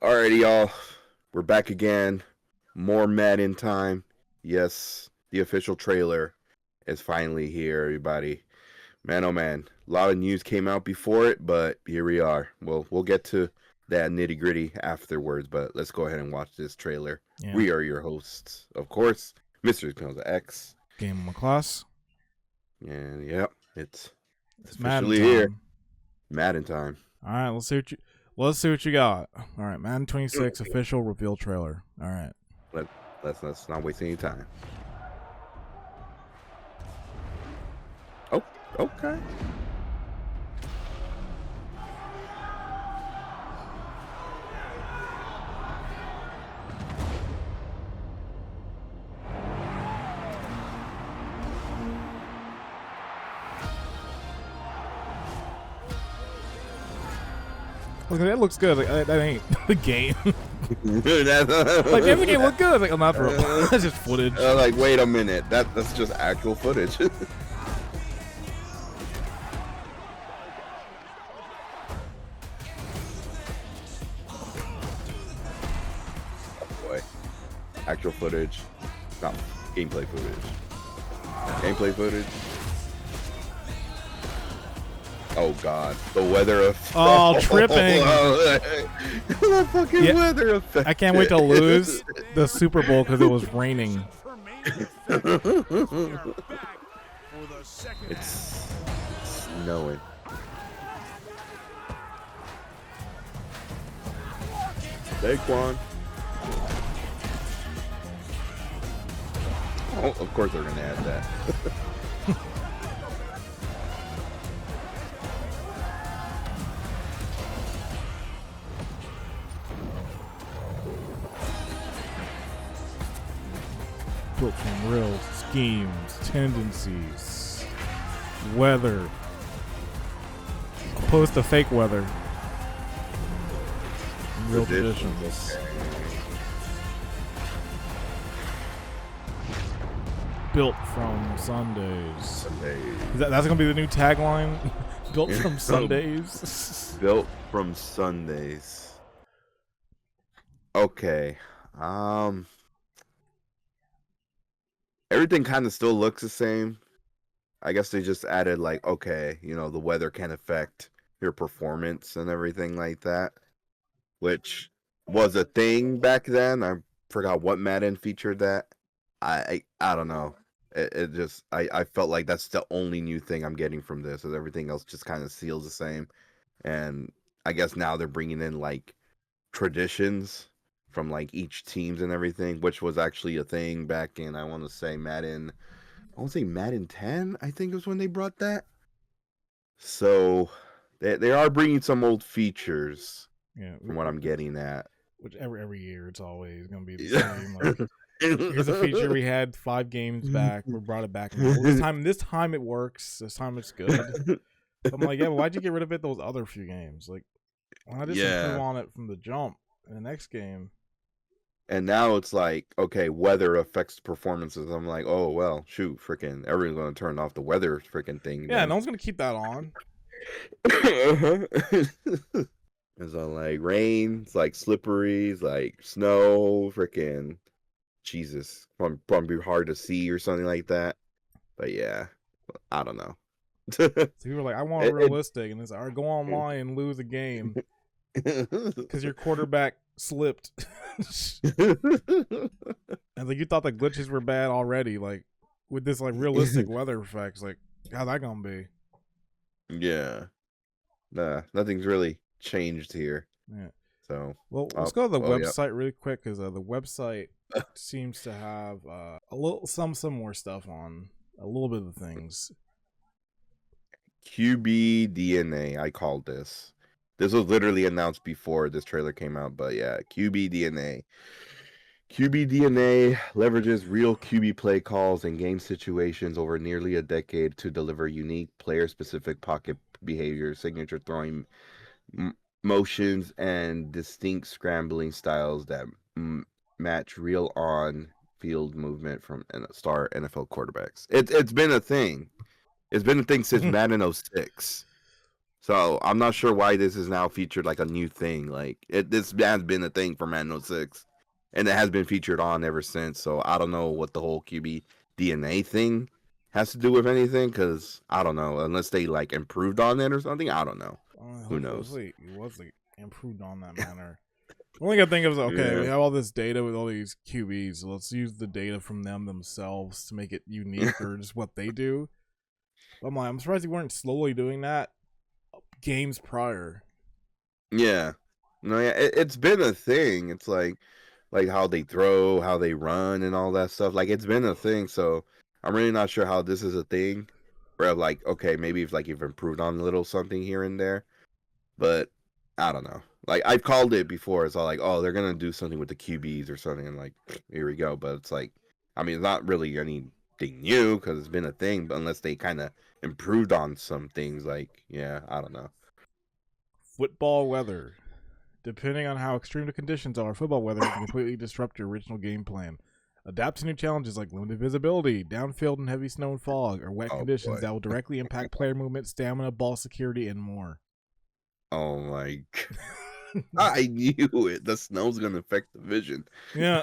Alrighty, y'all. We're back again. More Madden time. Yes, the official trailer is finally here, everybody. Man, oh man. A lot of news came out before it, but here we are. We'll get to that nitty gritty afterwards, but let's go ahead and watch this trailer. Yeah. We are your hosts, of course, MrGameguy. GamingWithClass. And yep, it's Madden officially time. here. Madden time. All right, let's see what you got. All right, Madden 26 official reveal trailer. All right. Let's not waste any time. Oh, okay. Look, that looks good. Like, that ain't the game. Like Like every game look good. Like I'm not for that's just footage. like, wait a minute, that's just actual footage. Oh boy, actual footage, not gameplay footage. Gameplay footage. Oh god, the weather effect. Oh, tripping. The fucking weather effect. I can't wait to lose the Super Bowl because it was raining. It's snowing. Saquon. Oh, of course they're gonna add that. Built from real schemes, tendencies, weather, opposed to fake weather, real traditions. Built from Sundays. That's gonna be the new tagline. Built from Sundays. Built from Sundays. Okay. Everything kind of still looks the same. I guess they just added like, okay, you know, the weather can affect your performance and everything like that, which was a thing back then. I forgot what Madden featured that. I don't know. It just I felt like that's the only new thing I'm getting from this, and everything else just kind of feels the same. And I guess now they're bringing in like traditions from like each teams and everything, which was actually a thing back in, I want to say Madden 10, I think was when they brought that. So they are bringing some old features, Yeah, from what I'm getting at. which every year it's always gonna be the same. Like, here's a feature we had 5 games back. We brought it back now. This time it works. This time it's good. I'm like, yeah, but why'd you get rid of it those other few games? Like, why not just improve on it from the jump in the next game? And now it's like, okay, weather affects performances. I'm like, oh well, shoot, freaking everyone's gonna turn off the weather freaking thing. Yeah, no one's gonna keep that on. It's all like rain, it's like slippery, it's like snow, freaking Jesus. Probably hard to see or something like that. But yeah, I don't know. So you were like, I want realistic, and it's like, all right, go online and lose a game because your quarterback slipped. And like you thought the glitches were bad already, like with this like realistic weather effects, like how's that gonna be? Yeah, nah, nothing's really changed here. Yeah. So well, let's go to the website really quick because the website seems to have a little some more stuff on a little bit of the things. QB DNA, I called this. This was literally announced before this trailer came out, but yeah, QB DNA. QB DNA leverages real QB play calls and game situations over nearly a decade to deliver unique player-specific pocket behavior, signature throwing motions, and distinct scrambling styles that match real on-field movement from star NFL quarterbacks. It's been a thing. It's been a thing since Madden 06. So I'm not sure why this is now featured like a new thing. Like this has been a thing for Madden 06, and it has been featured on ever since. So I don't know what the whole QB DNA thing has to do with anything, because I don't know, unless they like improved on it or something. I don't know. Who knows? Hopefully it was like improved on that manner. The only thing I think of is, okay, we Yeah. have all this data with all these QBs. Let's use the data from them themselves to make it unique or just what they do. But I'm surprised they weren't slowly doing that games prior. Yeah. No, yeah, it's been a thing. It's like how they throw, how they run, and all that stuff. Like it's been a thing. So I'm really not sure how this is a thing. Where like, okay, maybe if like you've improved on a little something here and there, but I don't know. Like I've called it before. It's all like, oh, they're gonna do something with the QBs or something, and like, here we go. But it's like, I mean, it's not really anything new because it's been a thing. But unless they kind of improved on some things, like, yeah, I don't know. Football weather. Depending on how extreme the conditions are, football weather can completely disrupt your original game plan. Adapt to new challenges like limited visibility, downfield and heavy snow and fog, or wet Oh conditions boy. that will directly impact player movement, stamina, ball security, and more. Oh my I knew it. The snow's gonna affect the vision. Yeah,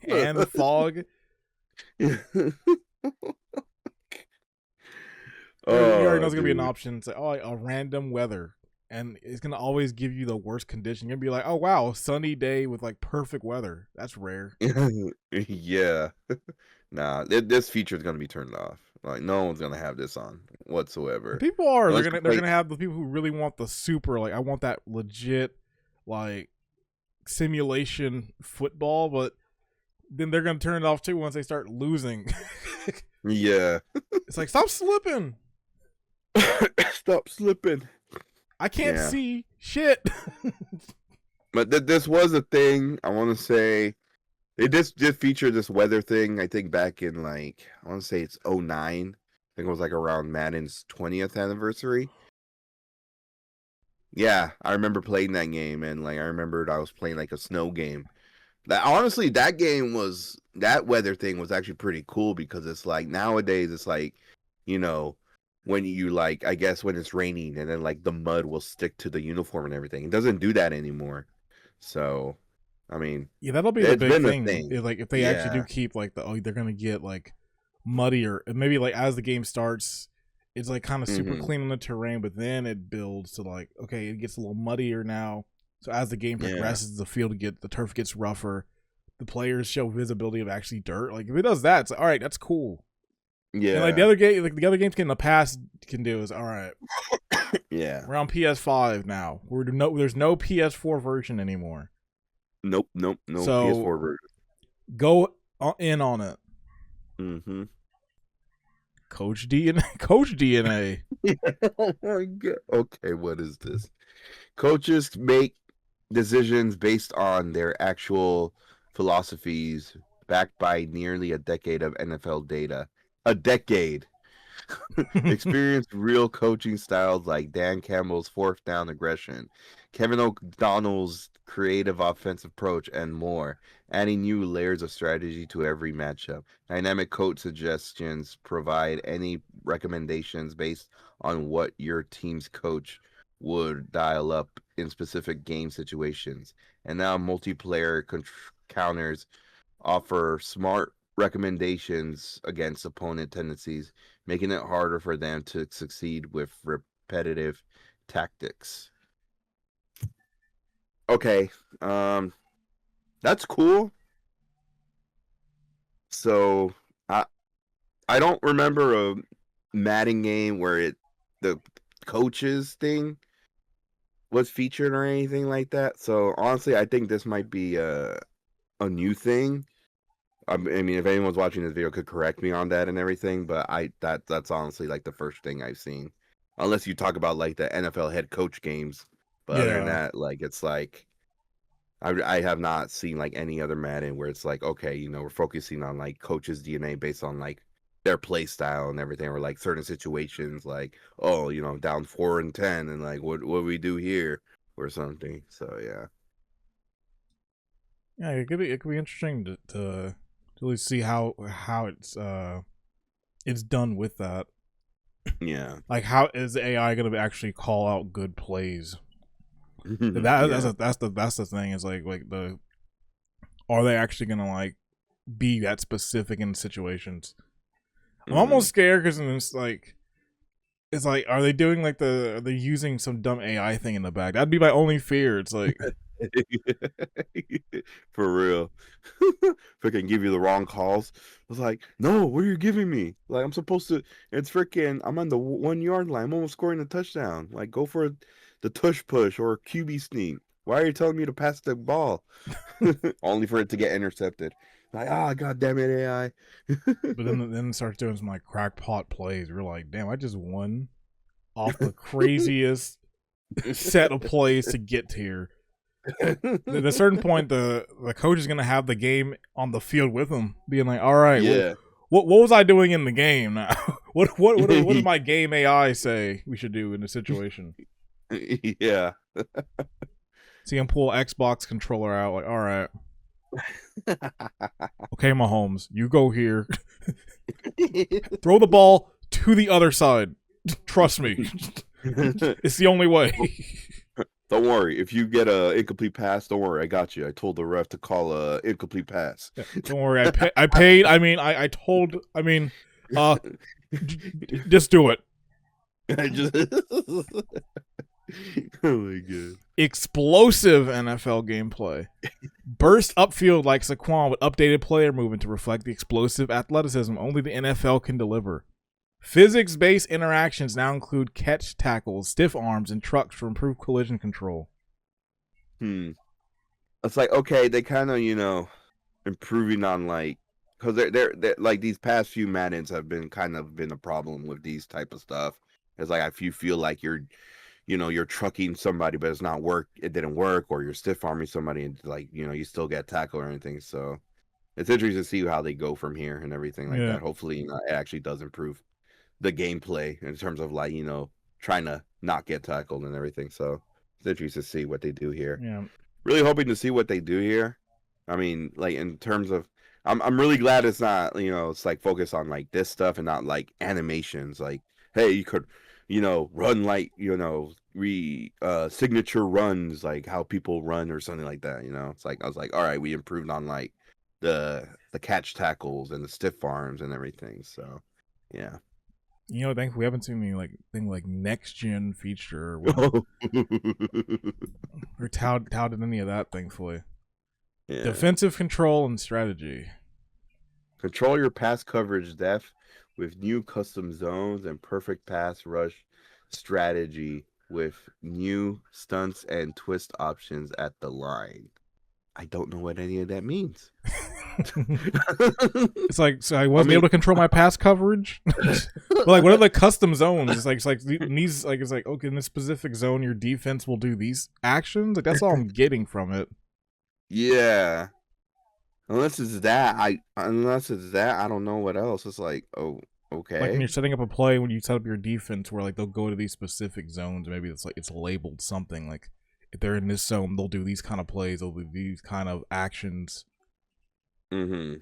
and the fog. You already know Oh, it's gonna be an dude. option. It's like, oh, a random weather, and it's gonna always give you the worst condition. You're gonna be like, oh wow, sunny day with like perfect weather. That's rare. Yeah. Nah, this feature is gonna be turned off. Like no one's gonna have this on And whatsoever. people are. Unless you They're play. gonna have the people who really want the super. Like, I want that legit, like simulation football, but then they're gonna turn it off too once they start losing. Yeah. It's like, stop slipping. Stop slipping. I can't Yeah. see shit. But this was a thing. I want to say it did feature this weather thing. I think back in like I want to say it's 09. I think it was like around Madden's 20th anniversary. Yeah, I remember playing that game, and like I remembered I was playing like a snow game. That honestly, that weather thing was actually pretty cool, because it's like nowadays it's like, you know, when you like I guess when it's raining and then like the mud will stick to the uniform and everything. It doesn't do that anymore. So, I mean, Yeah, that'll be the it's big been a thing. thing. Like if they actually do Yeah. keep like they're gonna get like muddier. Maybe like as the game starts, it's like kind of super Hmm. clean on the terrain, but then it builds to like, okay, it gets a little muddier now. So as the game Yeah. progresses, the turf gets rougher. The players show visibility of actually dirt. Like if it does that, it's all right. That's cool. And like Yeah. the other games in the past can do is, all right. Yeah. We're on PS5 now. There's no PS4 version anymore. Nope. Nope. No So PS4 version. go in on it. Mm-hmm. Coach DNA. Coach DNA. Oh my god. Okay, what is this? Coaches make decisions based on their actual philosophies, backed by nearly a decade of NFL data. A decade. Experienced real coaching styles like Dan Campbell's fourth down aggression, Kevin O'Donnell's creative offensive approach, and more, adding new layers of strategy to every matchup. Dynamic coach suggestions provide any recommendations based on what your team's coach would dial up in specific game situations. And now multiplayer counters offer smart recommendations against opponent tendencies, making it harder for them to succeed with repetitive tactics. Okay, that's cool. So I I don't remember a Madden game where the coaches thing was featured or anything like that. So honestly, I think this might be a new thing. I mean, if anyone's watching this video could correct me on that and everything, but that's honestly like the first thing I've seen, unless you talk about like the NFL head coach games. But other than Yeah. that, like it's like I have not seen like any other Madden where it's like, okay, we're focusing on like coaches' DNA based on like their play style and everything, or like certain situations, like oh, down 4-10, and like what we do here or something. So yeah. Yeah, it could be interesting to really see how it's done with that. Yeah. Like, how is the AI going to actually call out good plays? Yeah. That's the thing. Is like the are they actually going to like be that specific in situations? I'm almost scared because it's like, are they doing like are they using some dumb AI thing in the back? That'd be my only fear. It's like, For real. Freaking give you the wrong calls. I was like, no, what are you giving me? Like, I'm supposed to. It's freaking. I'm on the 1 yard line. I'm almost scoring a touchdown. Like, go for the tush push or QB sneak. Why are you telling me to pass the ball? Only for it to get intercepted. Like, god damn it, AI. but then it starts doing some like crackpot plays. We're like, damn, I just won off the craziest set of plays to get here. At a certain point, the coach is gonna have the game on the field with him, being like, "All right, Yeah. what was I doing in the game now? what does my game AI say we should do in this situation?" Yeah. See him pull Xbox controller out, like, "All right, okay, Mahomes, you go here, throw the ball to the other side. Trust me, it's the only way." Don't worry. If you get a incomplete pass, don't worry. I got you. I told the ref to call a incomplete pass. Yeah, don't worry. I paid. I mean, I told. I mean, just do it. I just. Oh my god. Explosive NFL gameplay. Burst upfield like Saquon with updated player movement to reflect the explosive athleticism only the NFL can deliver. Physics-based interactions now include catch tackles, stiff arms, and trucks for improved collision control. It's like, okay, they kind of, improving on like, because they're like these past few Maddens have been been a problem with these type of stuff. It's like if you feel like you're trucking somebody, but it didn't work, or you're stiff arming somebody and like, you still get tackled or anything. So it's interesting to see how they go from here and everything like that. Hopefully, it actually does improve the gameplay in terms of like, trying to not get tackled and everything. So it's interesting to see what they do here. Yeah. Really hoping to see what they do here. I mean, like in terms of, I'm really glad it's not, it's like focused on like this stuff and not like animations. Like, hey, you could, run like, signature runs, like how people run or something like that. It's like, I was like, all right, we improved on like the catch tackles and the stiff arms and everything. So yeah. Thankfully we haven't seen any thing like next gen feature or touted any of that. Thankfully, Yeah. Defensive control and strategy. Control your pass coverage depth with new custom zones and perfect pass rush strategy with new stunts and twist options at the line. I don't know what any of that means. It's like, so I wasn't able to control my pass coverage. But like, what are the custom zones? It's like these, like, it's like, okay, in this specific zone, your defense will do these actions. Like, that's all I'm getting from it. Yeah. Unless it's that, I don't know what else. It's like, oh, okay. Like when you're setting up a play, when you set up your defense, where like they'll go to these specific zones. Maybe it's like it's labeled something. Like if they're in this zone, they'll do these kind of plays. They'll do these kind of actions. Yeah,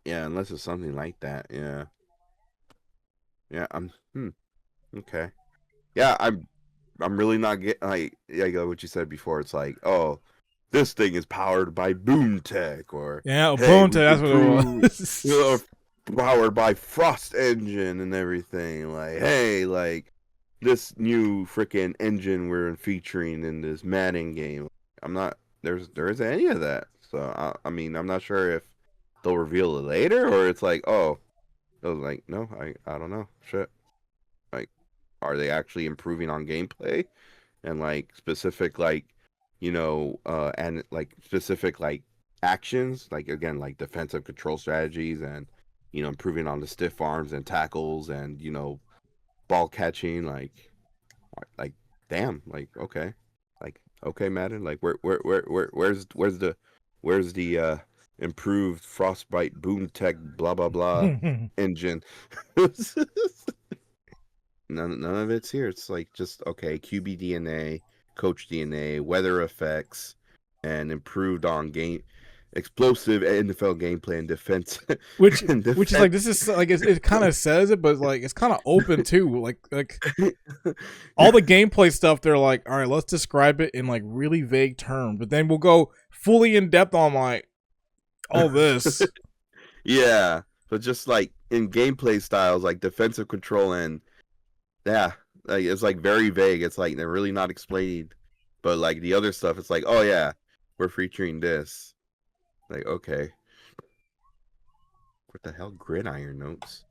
unless it's something like that. Yeah. Yeah. Okay. Yeah, I'm really not getting like what you said before. It's like, oh, this thing is powered by Boom Tech, or yeah, hey, Boom Tech. That's what it was. Powered by Frost Engine and everything. Like, hey, like this new freaking engine we're featuring in this Madden game. There isn't any of that. So I mean, I'm not sure if they'll reveal it later, or it's like, oh, I was like, no, I don't know, shit. Like, are they actually improving on gameplay and like specific and like specific like actions, like again like defensive control strategies and improving on the stiff arms and tackles and ball catching, like damn, like okay, Madden, like where's the improved Frostbite Boom Tech blah blah blah engine? None of it's here. It's like just okay, QB DNA, coach DNA, weather effects, and improved on game explosive NFL gameplay and defense. Which and which is like, this is like, it kind of says it, but like it's kind of open too. Like all the gameplay stuff, they're like, all right, let's describe it in like really vague terms, but then we'll go fully in depth on like all this. Yeah, but just like in gameplay styles, like defensive control and yeah, like it's like very vague. It's like they're really not explaining. But like the other stuff, it's like, oh yeah, we're featuring this. Like, okay. What the hell? Gridiron notes.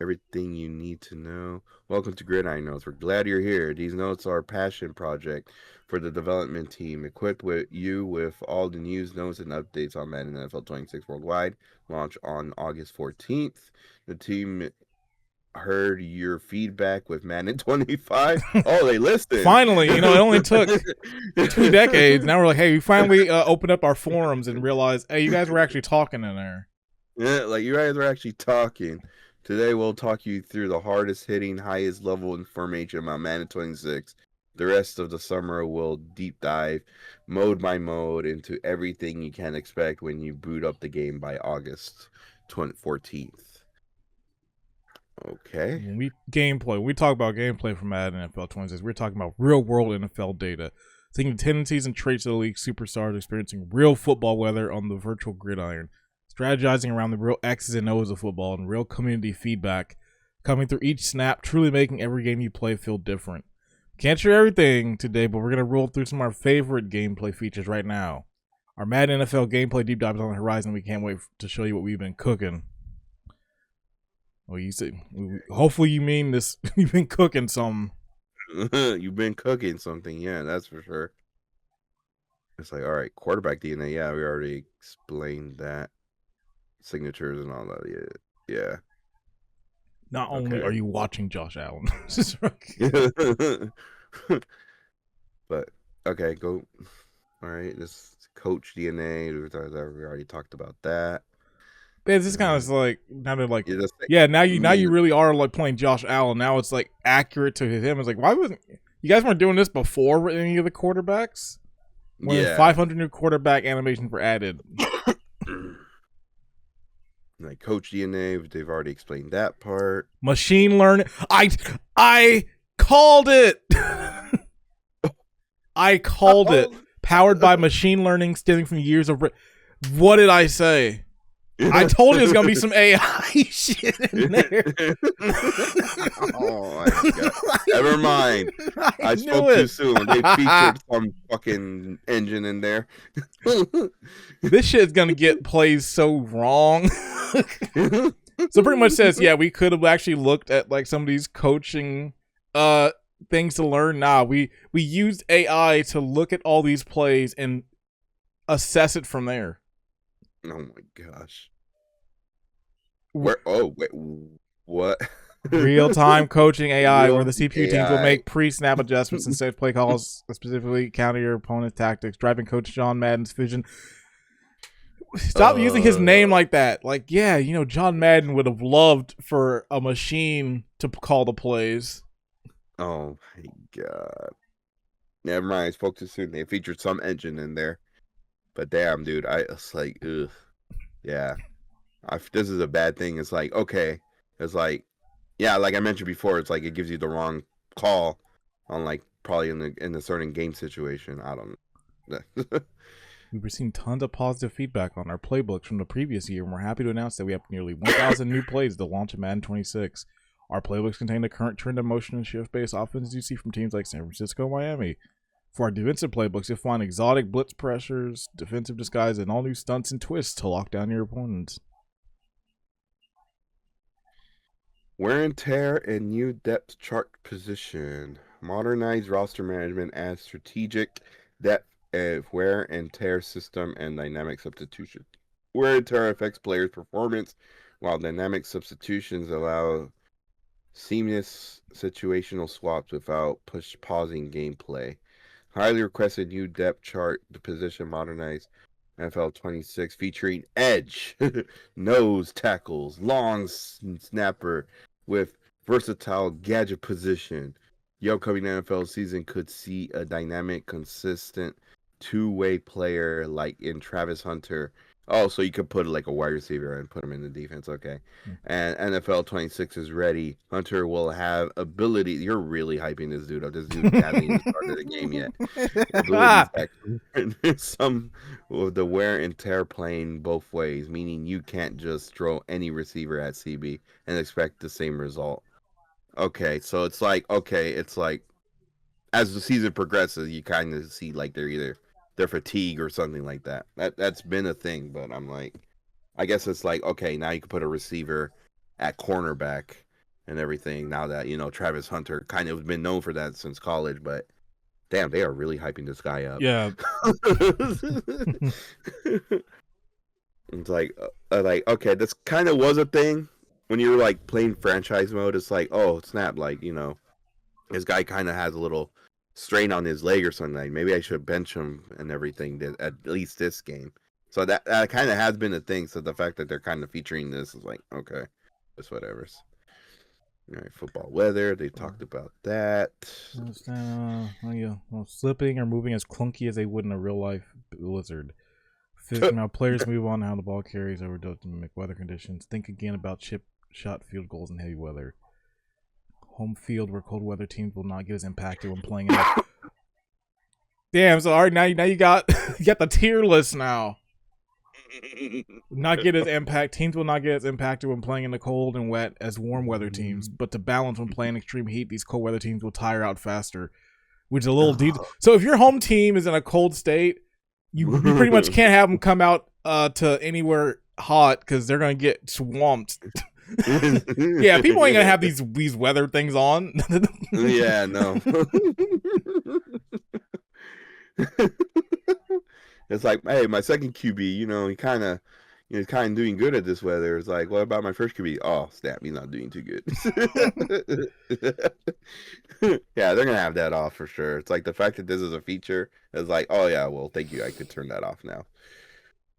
Everything you need to know. Welcome to Gridiron Notes. We're glad you're here. These notes are a passion project for the development team, equipped with all the news, notes, and updates on Madden NFL 26 worldwide. Launch on August 14th. The team heard your feedback with Madden 25. Oh, they listened. Finally, it only took 2 decades. Now we're like, hey, we finally opened up our forums and realized, hey, you guys were actually talking in there. Yeah, like you guys are actually talking. Today we'll talk you through the hardest hitting, highest level information about Madden 26. The rest of the summer will deep dive, mode by mode, into everything you can expect when you boot up the game by August 14th. Okay. When we talk about gameplay from Madden NFL 26, we're talking about real world NFL data, seeing the tendencies and traits of the league superstars experiencing real football weather on the virtual gridiron, strategizing around the real X's and O's of football, and real community feedback coming through each snap, truly making every game you play feel different. Can't share everything today, but we're going to roll through some of our favorite gameplay features right now. Our Madden NFL gameplay deep dive is on the horizon. We can't wait to show you what we've been cooking. Well, you say, hopefully you mean this. You've been cooking something. You've been cooking something, yeah, that's for sure. It's like, all right, quarterback DNA, yeah, we already explained that. Signatures and all that, yeah. Not only are you watching Josh Allen, but okay, go. All right, this coach DNA. We already talked about that. It's just kind of like, now they're like, yeah, now you really are like playing Josh Allen. Now it's like accurate to him. It's like, why wasn't you guys weren't doing this before with any of the quarterbacks? When 500 new quarterback animations were added. Like coach DNA, they've already explained that part. Machine learning. I called it. I called it. Powered by machine learning stemming from years of. What did I say? I told you there's gonna be some AI shit in there. Oh my god! Never mind. I spoke too soon. They featured some fucking engine in there. This shit's gonna get plays so wrong. So pretty much says, yeah, we could have actually looked at like some of these coaching things to learn. Nah, we used AI to look at all these plays and assess it from there. Oh my gosh. Where? Oh wait, what? Real-time coaching AI, where the CPU teams will make pre-snap adjustments and set play calls specifically counter your opponent's tactics. Driving Coach John Madden's vision. Stop using his name like that. Like, yeah, John Madden would have loved for a machine to call the plays. Oh my god. Never mind. I spoke too soon. They featured some engine in there. But damn, dude, it's like, ugh. Yeah. This is a bad thing. It's like, okay. It's like, yeah, like I mentioned before, it's like it gives you the wrong call on like probably in a certain game situation. I don't know. We've received tons of positive feedback on our playbooks from the previous year, and we're happy to announce that we have nearly 1,000 new plays at the launch of Madden 26. Our playbooks contain the current trend of motion and shift-based offenses you see from teams like San Francisco and Miami. For our defensive playbooks, you'll find exotic blitz pressures, defensive disguise, and all new stunts and twists to lock down your opponents. Wear and tear and new depth chart position. Modernized roster management adds strategic depth and wear and tear system and dynamic substitution. Wear and tear affects players' performance, while dynamic substitutions allow seamless situational swaps without pausing gameplay. Highly requested new depth chart, the position modernized NFL 26, featuring edge, nose tackles, long snapper with versatile gadget position. The upcoming NFL season could see a dynamic, consistent two-way player like in Travis Hunter. Oh, so you could put like a wide receiver and put him in the defense. Okay. And NFL 26 is ready. Hunter will have ability. You're really hyping this dude up. This dude hasn't even started the game yet. Abilities that some of the wear and tear playing both ways, meaning you can't just throw any receiver at CB and expect the same result. Okay, so it's like as the season progresses, you kind of see like they're fatigue or something like that. That's been a thing, but I'm like, I guess it's like, okay, now you can put a receiver at cornerback and everything. Now that Travis Hunter kind of been known for that since college, but damn, they are really hyping this guy up. Yeah. It's like okay, this kind of was a thing when you were like playing franchise mode. It's like, oh snap, like this guy kind of has a little strain on his leg or something. Like maybe I should bench him and everything at least this game. So that kind of has been a thing. So the fact that they're kind of featuring this is like, okay, it's whatever. All right, football weather. They talked about that. Slipping or moving as clunky as they would in a real life blizzard. Now players move on how the ball carries over dynamic weather conditions. Think again about chip shot field goals in heavy weather. Home field where cold weather teams will not get as impacted when playing it. Damn, so all right, now you got the tier list now. Not get as impact teams will not get as impacted when playing in the cold and wet as warm weather teams, but to balance when playing extreme heat, these cold weather teams will tire out faster, which is a little So if your home team is in a cold state, you pretty much can't have them come out to anywhere hot because they're gonna get swamped. Yeah, people ain't gonna have these weather things on. Yeah, no. It's like, hey, my second QB, he kind of, he's kind of doing good at this weather. It's like, what about my first QB? Oh, snap, he's not doing too good. Yeah, they're gonna have that off for sure. It's like the fact that this is a feature is like, oh yeah, well, thank you, I could turn that off now.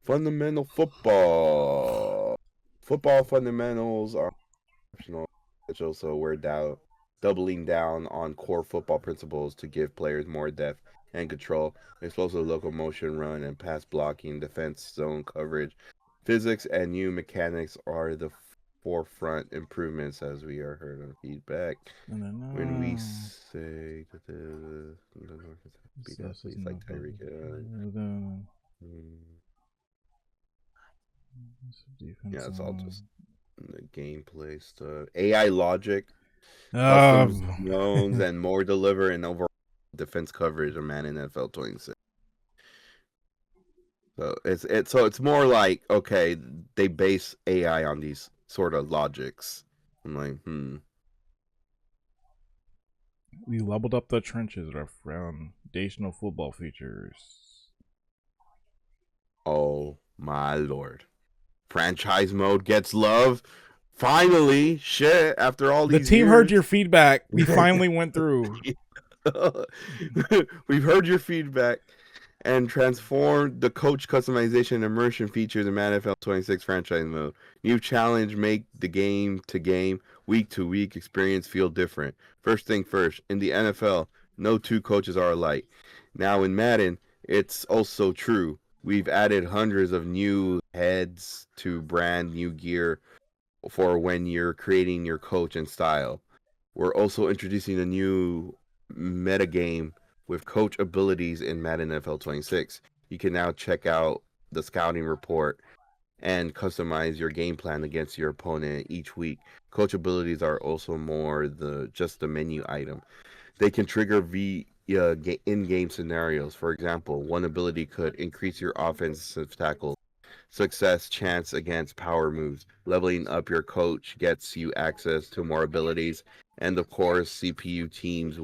Fundamental football. Football fundamentals are optional, so we're doubling down on core football principles to give players more depth and control, explosive locomotion, run and pass blocking, defense zone coverage. Physics and new mechanics are the forefront improvements as we are heard on feedback. When we say that the like Tyreek. Yeah, it's all just the gameplay stuff. AI logic, custom zones, and more deliver and overall defense coverage of Madden NFL 26. So it's more like, okay, they base AI on these sort of logics. I'm like, We leveled up the trenches, our foundational football features. Oh my lord. Franchise mode gets love. Finally, shit, after all these The team years. heard your feedback. We finally went through. We've heard your feedback and transformed the coach customization immersion features in Madden NFL 26 franchise mode. New challenge make the game to game, week to week experience feel different. First thing first, in the NFL, no two coaches are alike. Now in Madden, it's also true. We've added hundreds of new heads to brand new gear for when you're creating your coach and style. We're also introducing a new metagame with coach abilities in Madden NFL 26. You can now check out the scouting report and customize your game plan against your opponent each week. Coach abilities are also more just the menu item. They can trigger in-game scenarios. For example, one ability could increase your offensive tackle success chance against power moves. Leveling up your coach gets you access to more abilities, and of course, CPU teams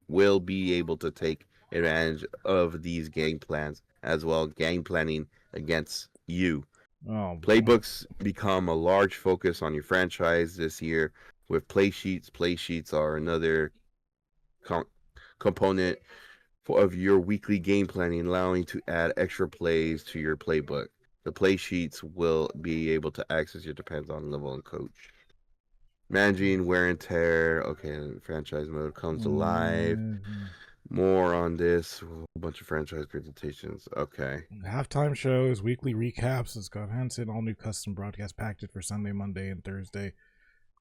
will be able to take advantage of these game plans as well. Game planning against you. Oh, Playbooks become a large focus on your franchise this year with play sheets. Play sheets are another component of your weekly game planning, allowing to add extra plays to your playbook. The play sheets will be able to access your depends on level and coach. Managing wear and tear. Okay, franchise mode comes alive. More on this. A whole bunch of franchise presentations. Okay. Halftime shows, weekly recaps. Scott Hansen, all new custom broadcast packages for Sunday, Monday, and Thursday.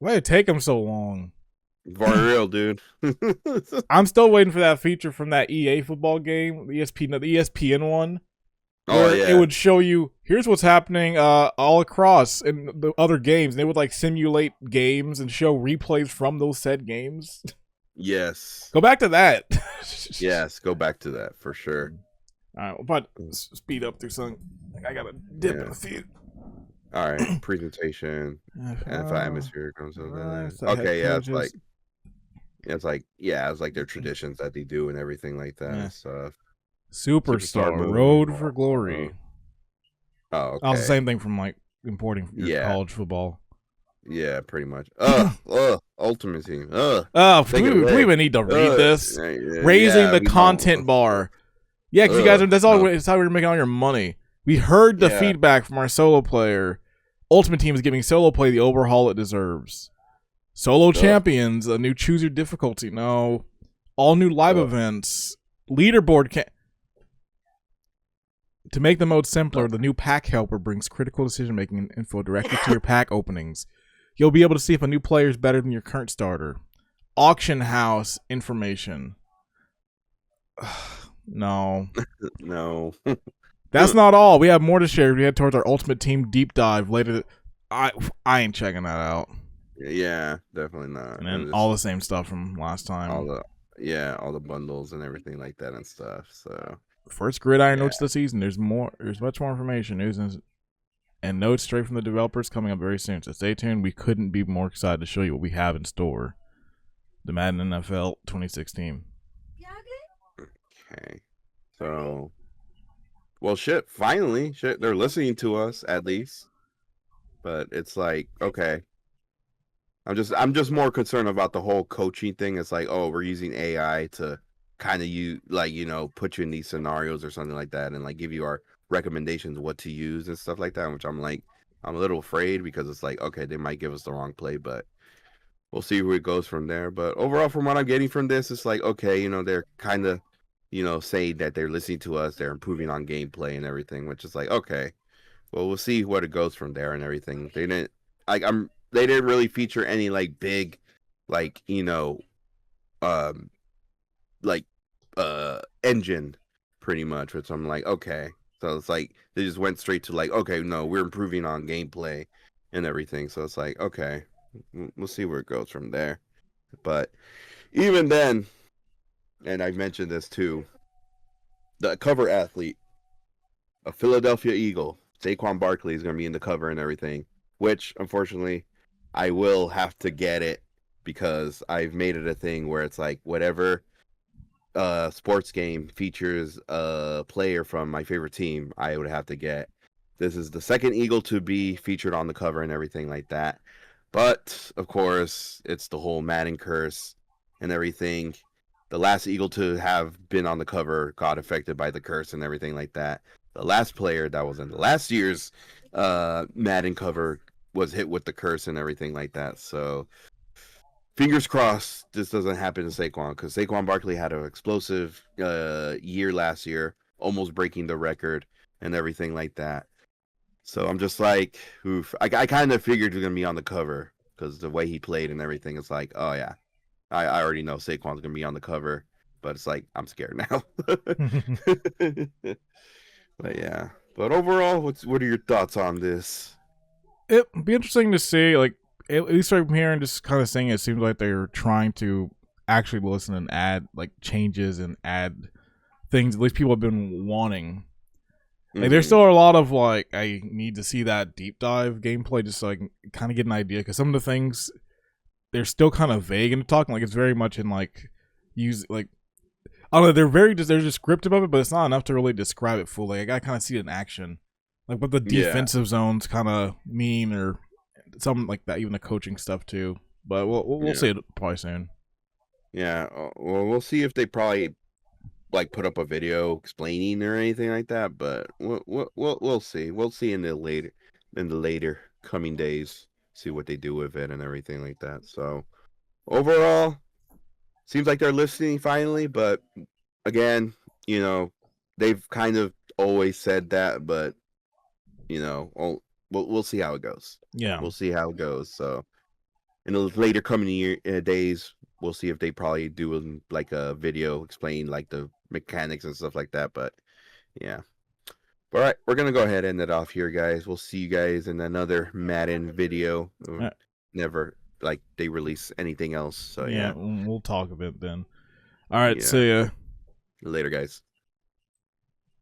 Why did it take them so long? For real, dude. I'm still waiting for that feature from that EA football game, the ESPN one, where it would show you here's what's happening all across in the other games. And they would like simulate games and show replays from those said games. Yes. Go back to that. Yes, go back to that for sure. All right, but speed up through something. Like I got a dip in the feed. All right, presentation. And if I atmosphere comes over. Okay, it's like their traditions that they do and everything like that and stuff. Superstar Road for Glory. Oh, okay. Also, the same thing from like importing your college football. Yeah, pretty much. Ultimate Team. We even need to read this. Raising the content bar. Yeah, because you guys, that's how we're making all your money. We heard the feedback from our solo player. Ultimate Team is giving solo play the overhaul it deserves. Solo champions, a new choose your difficulty. No. All new live events. Leaderboard to make the mode simpler, the new pack helper brings critical decision making info directly to your pack openings. You'll be able to see if a new player is better than your current starter. Auction house information. No. No. That's not all. We have more to share. We head towards our Ultimate Team deep dive later. I ain't checking that out. Yeah, definitely not. And then all the same stuff from last time. All the bundles and everything like that and stuff. So first Gridiron notes of the season. There's much more information, news, and notes straight from the developers coming up very soon. So stay tuned. We couldn't be more excited to show you what we have in store. The Madden NFL 2016. Okay. So, well, finally, they're listening to us at least. But it's like, okay. I'm just more concerned about the whole coaching thing. It's like, oh, we're using AI to kind of put you in these scenarios or something like that and like give you our recommendations what to use and stuff like that, which I'm a little afraid because it's like, okay, they might give us the wrong play, but we'll see where it goes from there. But overall, from what I'm getting from this, it's like, okay, they're kind of, saying that they're listening to us, they're improving on gameplay and everything, which is like, okay, well, we'll see what it goes from there and everything. They didn't really feature any like big, like, engine pretty much, which I'm like, okay. So it's like they just went straight to like, okay, no, we're improving on gameplay and everything. So it's like, okay, we'll see where it goes from there. But even then, and I mentioned this too, the cover athlete, a Philadelphia Eagle, Saquon Barkley, is going to be in the cover and everything, which unfortunately I will have to get it because I've made it a thing where it's like whatever sports game features a player from my favorite team, I would have to get. This is the second Eagle to be featured on the cover and everything like that. But of course, it's the whole Madden curse and everything. The last Eagle to have been on the cover got affected by the curse and everything like that. The last player that was in the last year's Madden cover was hit with the curse and everything like that. So fingers crossed this doesn't happen to Saquon, because Saquon Barkley had an explosive year last year, almost breaking the record and everything like that. So I'm just like, oof. I kind of figured he was going to be on the cover because the way he played and everything, it's like, oh yeah, I already know Saquon's going to be on the cover, but it's like, I'm scared now. But yeah. But overall, what are your thoughts on this? It'd be interesting to see, like, at least I'm hearing just kind of saying it seems like they're trying to actually listen and add like changes and add things at least people have been wanting. Like, there's still a lot of like, I need to see that deep dive gameplay just so I can kind of get an idea, because some of the things they're still kind of vague in talking. Like, it's very much in like I don't know, they're descriptive of it, but it's not enough to really describe it fully. I gotta kind of see it in action, like what the defensive zones kind of mean, or something like that. Even the coaching stuff too. But we'll see it probably soon. Yeah, well, we'll see if they probably like put up a video explaining or anything like that. But we'll see. We'll see in the later coming days. See what they do with it and everything like that. So overall, seems like they're listening finally, but again, you know, they've kind of always said that, but you know, we'll see how it goes. Yeah. We'll see how it goes. So in the later coming days, we'll see if they probably do like a video explaining like the mechanics and stuff like that. But yeah. All right, we're gonna go ahead and end it off here, guys. We'll see you guys in another Madden video. Never like they release anything else. So yeah, we'll talk a bit then. All right, yeah. see ya. Later, guys.